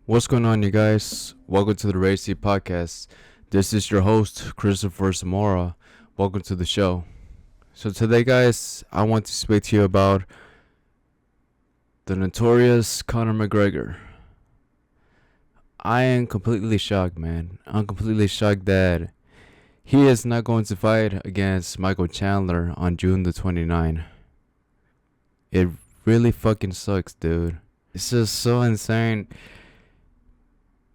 What's going on, you guys? Welcome to the Racy Podcast. This is your host, Cristopher Zamora. Welcome to the show. So today, guys, I want to speak to you about the notorious Conor McGregor. I am completely shocked, man. I'm completely shocked that he is not going to fight against Michael Chandler on June the 29th. It really fucking sucks, dude. It's just so insane.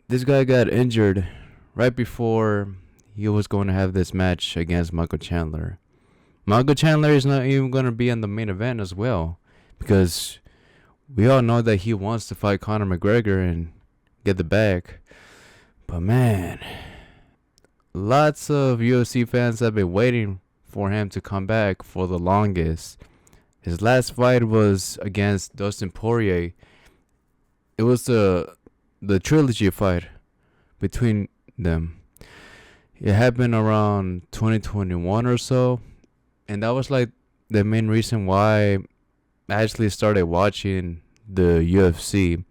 This guy got injured right before he was going to have this match against Michael Chandler. Michael Chandler is not even going to be in the main event as well, because we all know that he wants to fight Conor McGregor and get the bag. But man, lots of UFC fans have been waiting for him to come back for the longest. His last fight was against Dustin Poirier. It was the trilogy fight between them. It happened around 2021 or so, and that was like the main reason why I actually started watching the UFC.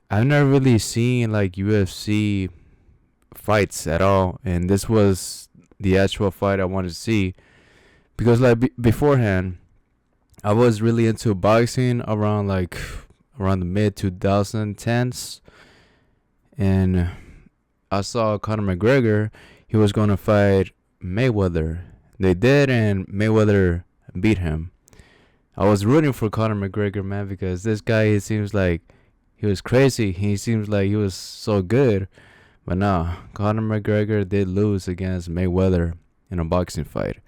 I've never really seen like UFC fights at all, and this was the actual fight I wanted to see, because like beforehand I was really into boxing around the mid 2010s, and I saw Conor McGregor. He was going to fight Mayweather. They did, and Mayweather beat him. I was rooting for Conor McGregor, man, because this guy, he seems like he was crazy. He seems like he was so good. But no, Conor McGregor did lose against Mayweather in a boxing fight.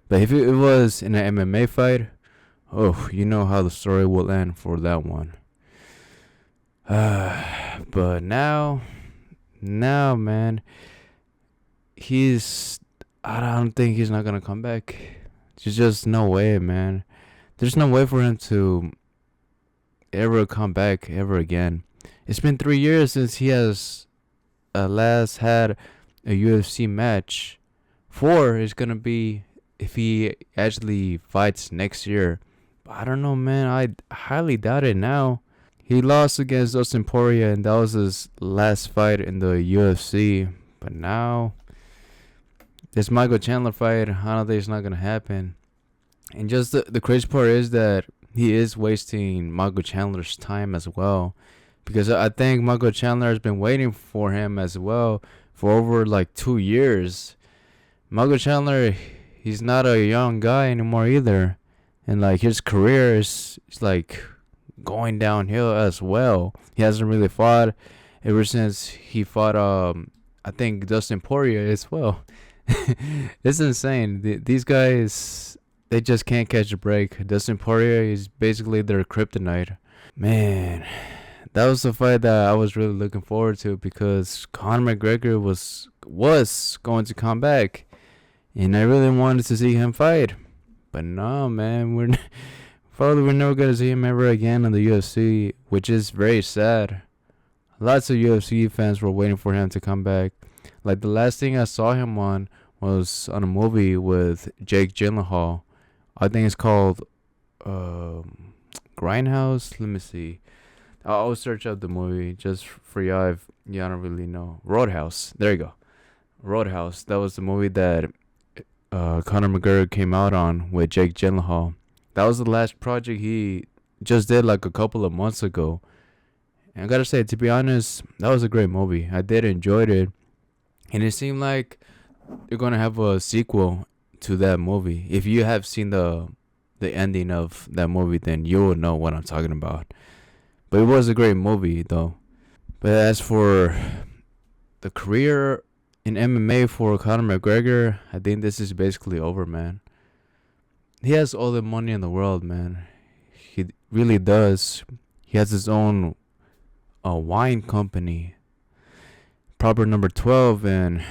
But if it was in an MMA fight, oh, you know how the story will end for that one. But now, man, I don't think he's not gonna come back. There's just no way, man. There's no way for him to ever come back ever again. It's been 3 years since he has last had a UFC match. 4 is gonna be if he actually fights next year. But I don't know, man. I highly doubt it now. He lost against Dustin Poirier, and that was his last fight in the UFC. But now, this Michael Chandler fight, I don't think it's not going to happen. And just the crazy part is that he is wasting Michael Chandler's time as well. Because I think Michael Chandler has been waiting for him as well for over like 2 years. Michael Chandler, he's not a young guy anymore either. And like his career is like going downhill as well. He hasn't really fought ever since he fought I think Dustin Poirier as well. It's insane. These guys, they just can't catch a break. Dustin Poirier is basically their kryptonite. Man, that was the fight that I was really looking forward to, because Conor McGregor was going to come back, and I really wanted to see him fight. But no, man, probably we're never going to see him ever again in the UFC, which is very sad. Lots of UFC fans were waiting for him to come back. Like, the last thing I saw him on was on a movie with Jake Gyllenhaal. I think it's called Grindhouse. Let me see. I'll search up the movie just for y'all if y'all don't really know. Roadhouse. There you go. Roadhouse. That was the movie that Conor McGregor came out on with Jake Gyllenhaal. That was the last project he just did like a couple of months ago. And I gotta say, to be honest, that was a great movie. I did enjoy it. And it seemed like they're gonna have a sequel to that movie. If you have seen the ending of that movie, then you will know what I'm talking about. But it was a great movie though. But as for the career in MMA for Conor McGregor, I think this is basically over, man. He has all the money in the world, man. He really does. He has his own wine company, Proper Number 12, and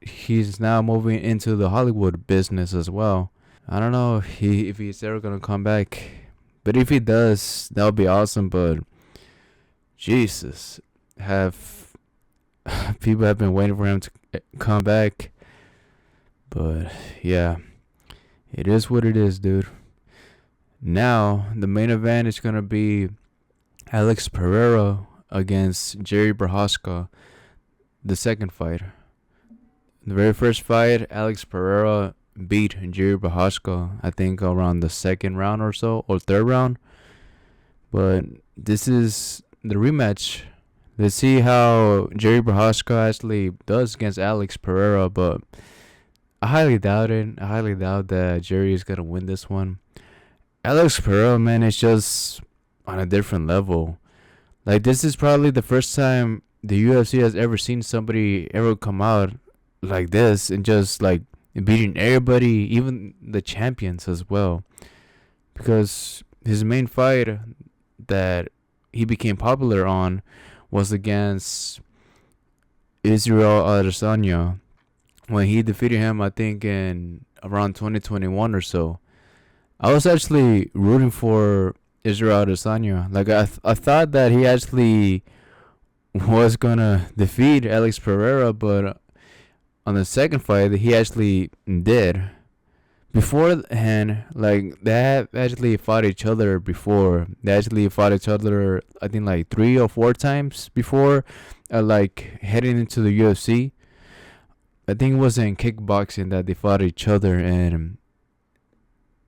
he's now moving into the Hollywood business as well. I don't know if he's ever gonna come back, but if he does, that would be awesome. But Jesus, people have been waiting for him to come back. But yeah, it is what it is, dude. Now, the main event is going to be Alex Pereira against Jiri Procházka, the second fight. The very first fight, Alex Pereira beat Jiri Procházka, I think around the second round or so, or third round. But this is the rematch. Let's see how Jiri Procházka actually does against Alex Pereira, but I highly doubt it. I highly doubt that Jiri is going to win this one. Alex Pereira, man, is just on a different level. Like, this is probably the first time the UFC has ever seen somebody ever come out like this and just, like, beating everybody, even the champions as well. Because his main fight that he became popular on was against Israel Adesanya, when he defeated him, I think, in around 2021 or so. I was actually rooting for Israel Adesanya. Like, I thought that he actually was gonna defeat Alex Pereira, but on the second fight, he actually did. Beforehand, like, they have actually fought each other before. They actually fought each other, I think, like 3 or 4 times before, like, heading into the UFC. I think it was in kickboxing that they fought each other, and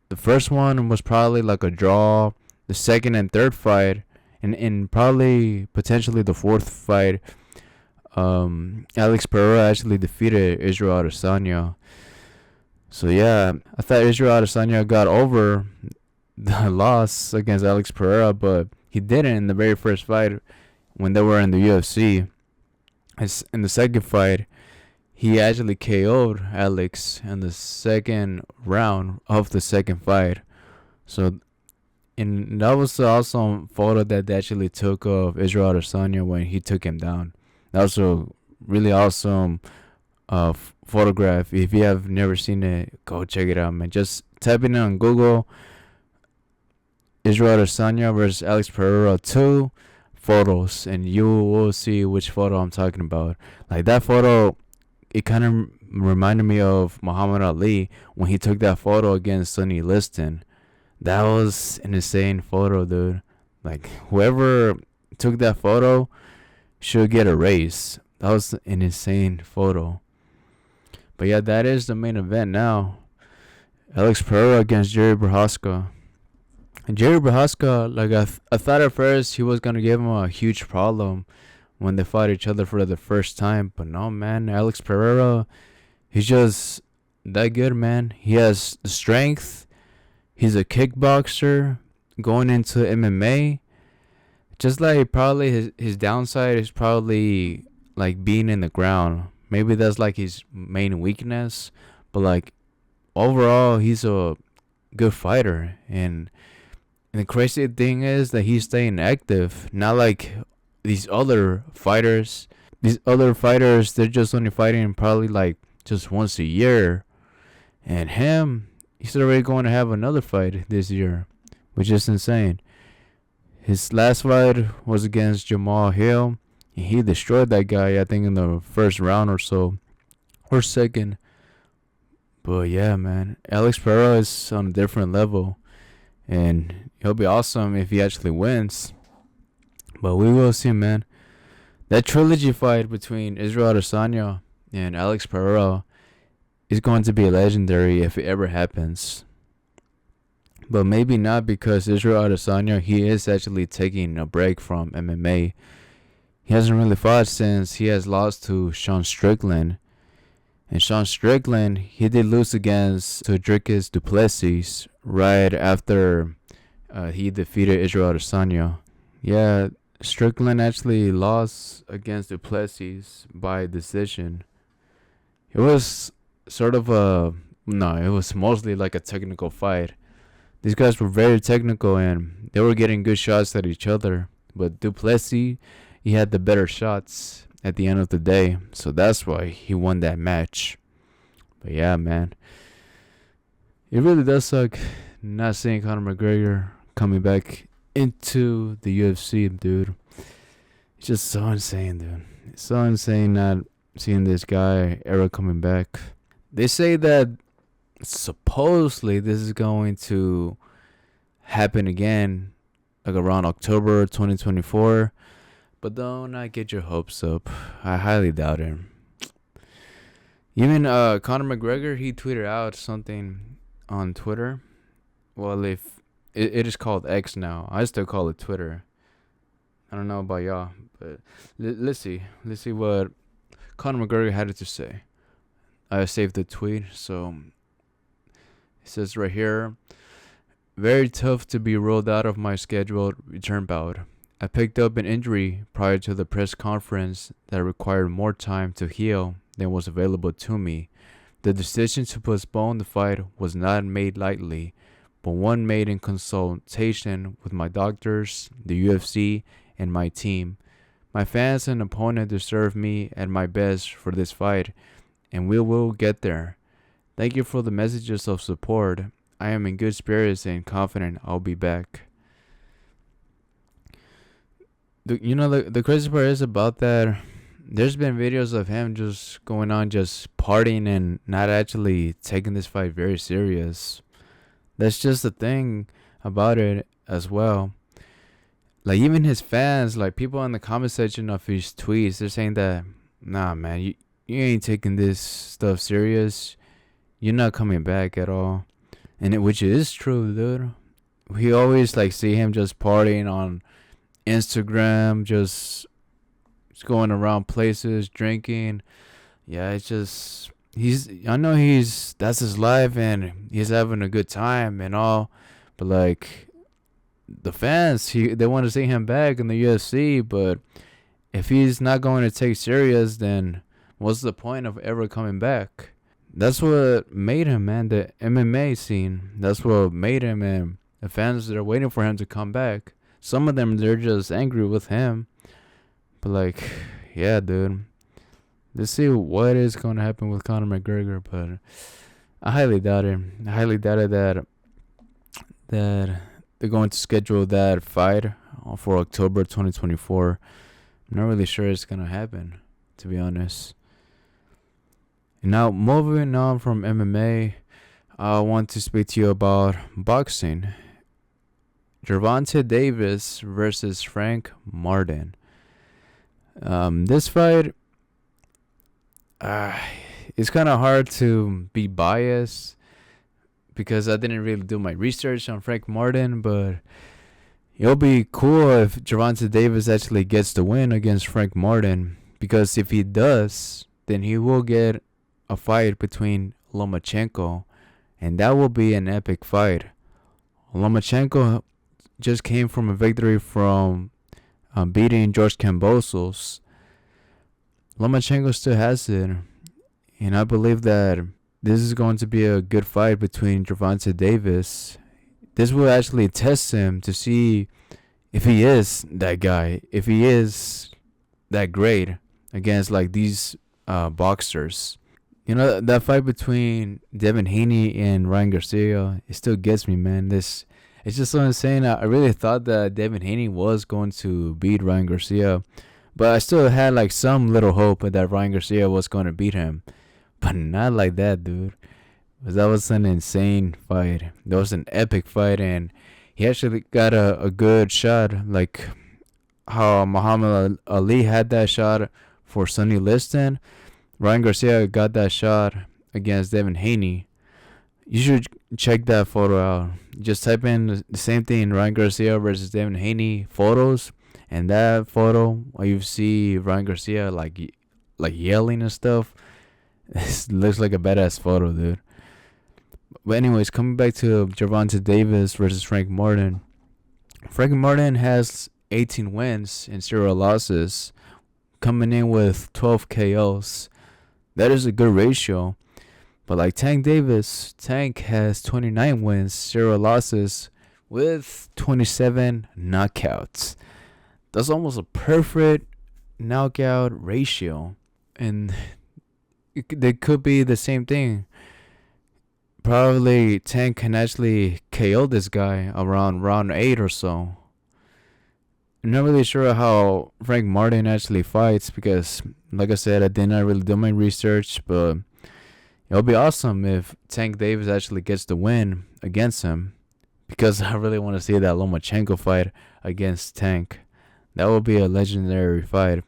the first one was probably like a draw. The second and third fight, and probably potentially the fourth fight, Alex Pereira actually defeated Israel Adesanya. So yeah, I thought Israel Adesanya got over the loss against Alex Pereira, but he didn't in the very first fight when they were in the UFC. In the second fight, he actually KO'd Alex in the second round of the second fight. So, and that was the awesome photo that they actually took of Israel Adesanya when he took him down. That was a really awesome photograph. If you have never seen it, go check it out, man. Just type it in on Google, Israel Adesanya versus Alex Pereira 2 photos, and you will see which photo I'm talking about. Like, that photo, it kind of reminded me of Muhammad Ali when he took that photo against Sonny Liston. That was an insane photo, dude. Like, whoever took that photo should get a raise. That was an insane photo. But yeah, that is the main event now. Alex Pereira against Jiri Procházka. And Jiri Procházka, like, I thought at first he was going to give him a huge problem when they fought each other for the first time. But no, man, Alex Pereira, he's just that good, man. He has the strength. He's a kickboxer going into MMA. Just like, probably his downside is probably like being in the ground. Maybe that's like his main weakness. But like, overall, he's a good fighter. And the crazy thing is that he's staying active. Not like these other fighters. These other fighters, they're just only fighting probably like just once a year. And him, he's already going to have another fight this year, which is insane. His last fight was against Jamal Hill, and he destroyed that guy, I think, in the first round or so, or second. But yeah, man, Alex Pereira is on a different level, and he'll be awesome if he actually wins. But we will see, man. That trilogy fight between Israel Adesanya and Alex Pereira is going to be legendary if it ever happens. But maybe not, because Israel Adesanya, he is actually taking a break from MMA. He hasn't really fought since he has lost to Sean Strickland. And Sean Strickland, he did lose against Dricus du Plessis right after he defeated Israel Adesanya. Yeah, Strickland actually lost against du Plessis by decision. It was sort of it was mostly like a technical fight. These guys were very technical and they were getting good shots at each other. But du Plessis, he had the better shots at the end of the day. So that's why he won that match. But yeah, man, it really does suck not seeing Conor McGregor coming back into the UFC, dude. It's just so insane, dude. It's so insane not seeing this guy ever coming back. They say that supposedly this is going to happen again, like around October 2024. But don't not get your hopes up. I highly doubt it. Even Conor McGregor, he tweeted out something on Twitter. Well, if it is called X now, I still call it Twitter. I don't know about y'all, but let's see. Let's see what Conor McGregor had to say. I saved the tweet, so it says right here, very tough to be rolled out of my scheduled return bout. I picked up an injury prior to the press conference that required more time to heal than was available to me. The decision to postpone the fight was not made lightly, but one made in consultation with my doctors, the UFC, and my team. My fans and opponent deserve me at my best for this fight, and we will get there. Thank you for the messages of support. I am in good spirits and confident I'll be back. The crazy part is about that. There's been videos of him just going on, just partying and not actually taking this fight very serious. That's just the thing about it as well. Like even his fans, like people in the comment section of his tweets, they're saying that, nah, man, you ain't taking this stuff serious. You're not coming back at all. And which is true, dude. We always like see him just partying on Instagram, just going around places, drinking. Yeah, it's just I know that's his life and he's having a good time and all, but like the fans, they want to see him back in the UFC, but if he's not going to take serious, then what's the point of ever coming back? That's what made him, man, the MMA scene. That's what made him, and the fans, they're waiting for him to come back. Some of them, they're just angry with him. But, like, yeah, dude. Let's see what is going to happen with Conor McGregor. But I highly doubt it. I highly doubt it that they're going to schedule that fight for October 2024. I'm not really sure it's going to happen, to be honest. Now, moving on from MMA, I want to speak to you about boxing. Gervonta Davis versus Frank Martin. This fight, it's kind of hard to be biased because I didn't really do my research on Frank Martin, but it'll be cool if Gervonta Davis actually gets the win against Frank Martin, because if he does, then he will get a fight between Lomachenko, and that will be an epic fight. Lomachenko just came from a victory from beating George Kambosos. Lomachenko still has it, and I believe that this is going to be a good fight between Gervonta Davis. This will actually test him to see if he is that guy, if he is that great against like these boxers. You know, that fight between Devin Haney and Ryan Garcia, it still gets me, man. It's just so insane. I really thought that Devin Haney was going to beat Ryan Garcia, but I still had like some little hope that Ryan Garcia was going to beat him. But not like that, dude. Because that was an insane fight. That was an epic fight, and he actually got a good shot, like how Muhammad Ali had that shot for Sonny Liston. Ryan Garcia got that shot against Devin Haney. You should check that photo out. Just type in the same thing, Ryan Garcia versus Devin Haney photos, and that photo where you see Ryan Garcia like yelling and stuff. It looks like a badass photo, dude. But anyways, coming back to Gervonta Davis versus Frank Martin. Frank Martin has 18 wins and 0 losses, coming in with 12 KOs. That is a good ratio. But like Tank Davis, Tank has 29 wins, 0 losses, with 27 knockouts. That's almost a perfect knockout ratio. And they could be the same thing. Probably Tank can actually KO this guy around round 8 or so. I'm not really sure how Frank Martin actually fights because, like I said, I did not really do my research, but it'll be awesome if Tank Davis actually gets the win against him, because I really want to see that Lomachenko fight against Tank. That will be a legendary fight.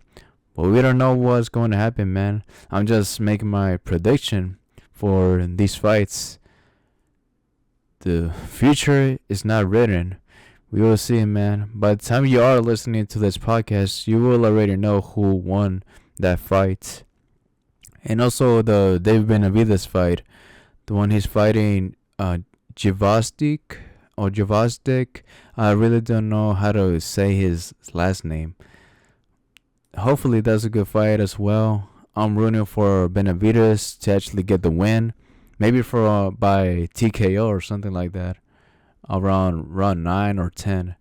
But we don't know what's going to happen, man. I'm just making my prediction for these fights. The future is not written. We will see, man. By the time you are listening to this podcast, you will already know who won that fight. And also the David Benavidez fight. The one he's fighting Javastik or Javastik. I really don't know how to say his last name. Hopefully that's a good fight as well. I'm rooting for Benavidez to actually get the win. Maybe for by TKO or something like that. Around round 9 or 10.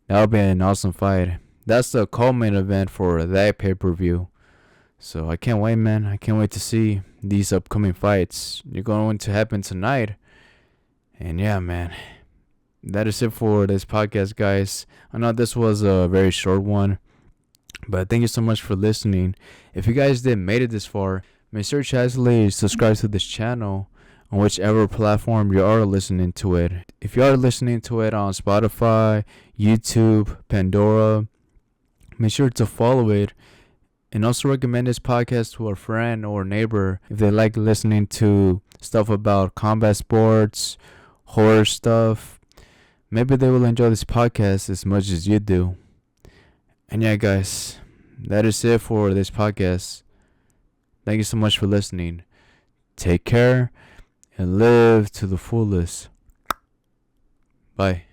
That would be an awesome fight. That's the co-main event for that pay-per-view. So I can't wait, man. I can't wait to see these upcoming fights. They're going to happen tonight. And yeah, man. That is it for this podcast, guys. I know this was a very short one. But thank you so much for listening. If you guys did made it this far, make sure to actually subscribe to this channel on whichever platform you are listening to it. If you are listening to it on Spotify, YouTube, Pandora, make sure to follow it. And also recommend this podcast to a friend or neighbor if they like listening to stuff about combat sports, horror stuff. Maybe they will enjoy this podcast as much as you do. And yeah, guys, that is it for this podcast. Thank you so much for listening. Take care and live to the fullest. Bye.